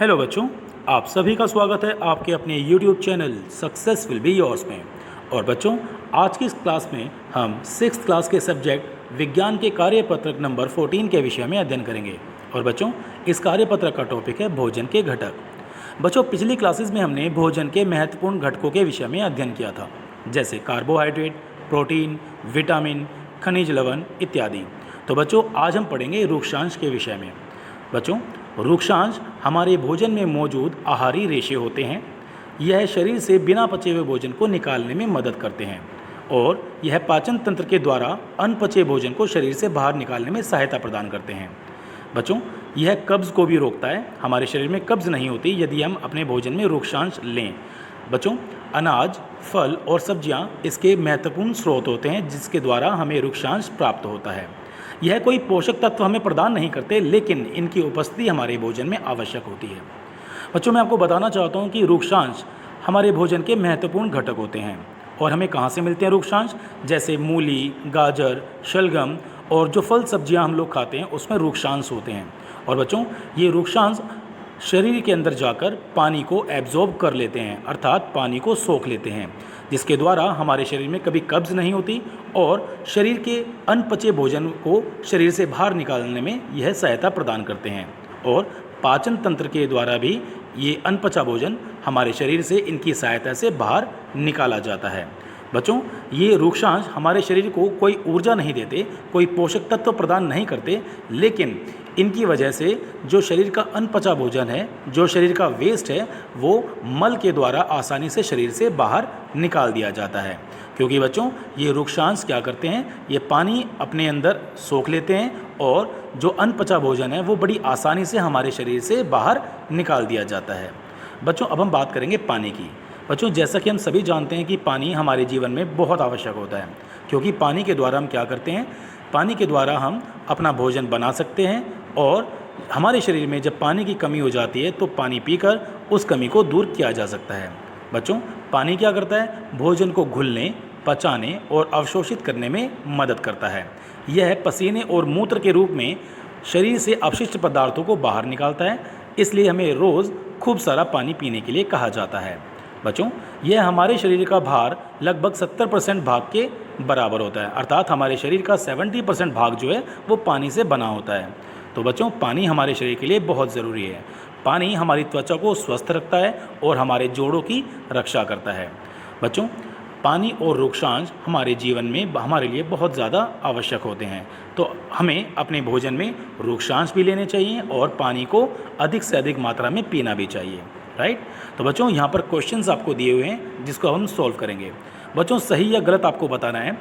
Hello बच्चों, आप सभी का स्वागत है आपके अपने YouTube channel success will be yours में। और बच्चों, आज की इस क्लास में हम 6th क्लास के सब्जेक्ट विज्ञान के कार्यपत्रक नंबर 14 के विषय में अध्ययन करेंगे। और बच्चों, इस कार्यपत्रक का टॉपिक है भोजन के घटक। बच्चों, पिछली क्लासेस में हमने भोजन के महत्वपूर्ण घटकों के विषय में अध्ययन किया था, जैसे कार्बोहाइड्रेट, प्रोटीन, विटामिन, खनिज लवण इत्यादि। तो बच्चों, आज हम पढ़ेंगे रूक्षांश के विषय में। बच्चों, रूक्षांश हमारे भोजन में मौजूद आहारी रेशे होते हैं। यह शरीर से बिना पचे हुए भोजन को निकालने में मदद करते हैं और यह पाचन तंत्र के द्वारा अनपचे भोजन को शरीर से बाहर निकालने में सहायता प्रदान करते हैं। बच्चों, यह कब्ज़ को भी रोकता है। हमारे शरीर में कब्ज़ नहीं होती यदि हम अपने भोजन में रूक्षांश लें। बच्चों, अनाज, फल और सब्जियां इसके महत्वपूर्ण स्रोत होते हैं जिसके द्वारा हमें रूक्षांश प्राप्त होता है। यह कोई पोषक तत्व हमें प्रदान नहीं करते, लेकिन इनकी उपस्थिति हमारे भोजन में आवश्यक होती है। बच्चों, मैं आपको बताना चाहता हूँ कि रूक्षांश हमारे भोजन के महत्वपूर्ण घटक होते हैं। और हमें कहाँ से मिलते हैं रूक्षांश? जैसे मूली, गाजर, शलगम और जो फल सब्जियाँ हम लोग खाते हैं उसमें रूक्षांश होते हैं। और बच्चों, ये रूक्षांश शरीर के अंदर जाकर पानी को एब्जॉर्ब कर लेते हैं, अर्थात पानी को सोख लेते हैं, जिसके द्वारा हमारे शरीर में कभी कब्ज़ नहीं होती और शरीर के अनपचे भोजन को शरीर से बाहर निकालने में यह सहायता प्रदान करते हैं। और पाचन तंत्र के द्वारा भी ये अनपचा भोजन हमारे शरीर से इनकी सहायता से बाहर निकाला जाता है। बच्चों, ये रूक्षांश हमारे शरीर को कोई ऊर्जा नहीं देते, कोई पोषक तत्व प्रदान नहीं करते, लेकिन इनकी वजह से जो शरीर का अनपचा भोजन है, जो शरीर का वेस्ट है, वो मल के द्वारा आसानी से शरीर से बाहर निकाल दिया जाता है। क्योंकि बच्चों, ये रूक्षांश क्या करते हैं, ये पानी अपने अंदर सोख लेते हैं और जो अनपचा भोजन है वो बड़ी आसानी से हमारे शरीर से बाहर निकाल दिया जाता है। बच्चों, अब हम बात करेंगे पानी की। बच्चों, जैसा कि हम सभी जानते हैं कि पानी हमारे जीवन में बहुत आवश्यक होता है, क्योंकि पानी के द्वारा हम क्या करते हैं, पानी के द्वारा हम अपना भोजन बना सकते हैं। और हमारे शरीर में जब पानी की कमी हो जाती है तो पानी पीकर उस कमी को दूर किया जा सकता है। बच्चों, पानी क्या करता है? भोजन को घुलने, पचाने और अवशोषित करने में मदद करता है। यह पसीने और मूत्र के रूप में शरीर से अपशिष्ट पदार्थों को बाहर निकालता है, इसलिए हमें रोज़ खूब सारा पानी पीने के लिए कहा जाता है। बच्चों, यह हमारे शरीर का भार लगभग 70% भाग के बराबर होता है, अर्थात हमारे शरीर का 70% भाग जो है वो पानी से बना होता है। तो बच्चों, पानी हमारे शरीर के लिए बहुत ज़रूरी है। पानी हमारी त्वचा को स्वस्थ रखता है और हमारे जोड़ों की रक्षा करता है। बच्चों, पानी और रूक्षांश हमारे जीवन में हमारे लिए बहुत ज़्यादा आवश्यक होते हैं, तो हमें अपने भोजन में रूक्षांश भी लेने चाहिए और पानी को अधिक से अधिक मात्रा में पीना भी चाहिए। राइट? तो बच्चों, यहाँ पर क्वेश्चंस आपको दिए हुए हैं जिसको हम सॉल्व करेंगे। बच्चों, सही या गलत आपको बताना है।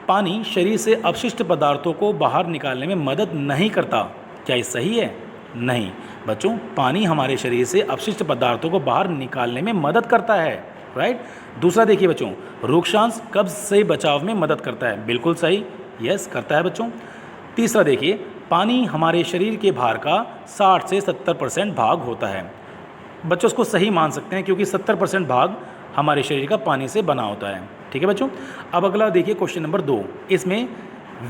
पानी शरीर से अपशिष्ट पदार्थों को बाहर निकालने में मदद नहीं करता। क्या ये सही है? नहीं। बच्चों, पानी हमारे शरीर से अपशिष्ट पदार्थों को बाहर निकालने में मदद करता है। राइट? दूसरा देखिए बच्चों, रूक्षांश कब्ज से बचाव में मदद करता है। बिल्कुल सही, यस करता है बच्चों। तीसरा देखिए, पानी हमारे शरीर के भार का 60 से 70% भाग होता है। बच्चों, उसको सही मान सकते हैं क्योंकि 70% भाग हमारे शरीर का पानी से बना होता है। ठीक है बच्चों। अब अगला देखिए क्वेश्चन नंबर 2। इसमें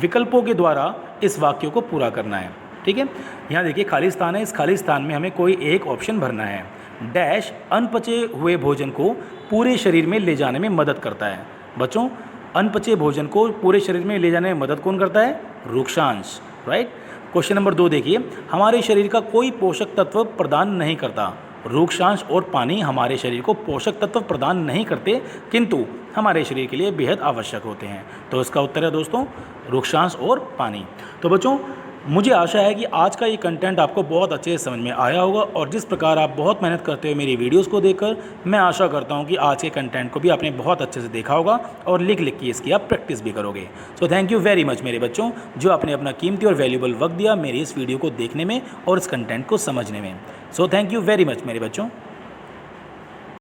विकल्पों के द्वारा इस वाक्य को पूरा करना है। ठीक है, यहाँ देखिए खाली स्थान है। इस खाली स्थान में हमें कोई एक ऑप्शन भरना है। डैश अनपचे हुए भोजन को पूरे शरीर में ले जाने में मदद करता है। बच्चों, अनपचे भोजन को पूरे शरीर में ले जाने में मदद कौन करता है? रूक्षांश। राइट? क्वेश्चन नंबर 2 देखिए, हमारे शरीर का कोई पोषक तत्व प्रदान नहीं करता। रूक्षांश और पानी हमारे शरीर को पोषक तत्व प्रदान नहीं करते, किंतु हमारे शरीर के लिए बेहद आवश्यक होते हैं। तो इसका उत्तर है दोस्तों रूक्षांश और पानी। तो बच्चों, मुझे आशा है कि आज का ये कंटेंट आपको बहुत अच्छे से समझ में आया होगा और जिस प्रकार आप बहुत मेहनत करते हुए मेरी वीडियोस को देखकर, मैं आशा करता हूँ कि आज के कंटेंट को भी आपने बहुत अच्छे से देखा होगा और लिख लिख के इसकी आप प्रैक्टिस भी करोगे। So thank you very much मेरे बच्चों, जो आपने अपना कीमती और वैल्यूबल वक्त दिया मेरी इस वीडियो को देखने में और इस कंटेंट को समझने में। So thank you very much मेरे बच्चों।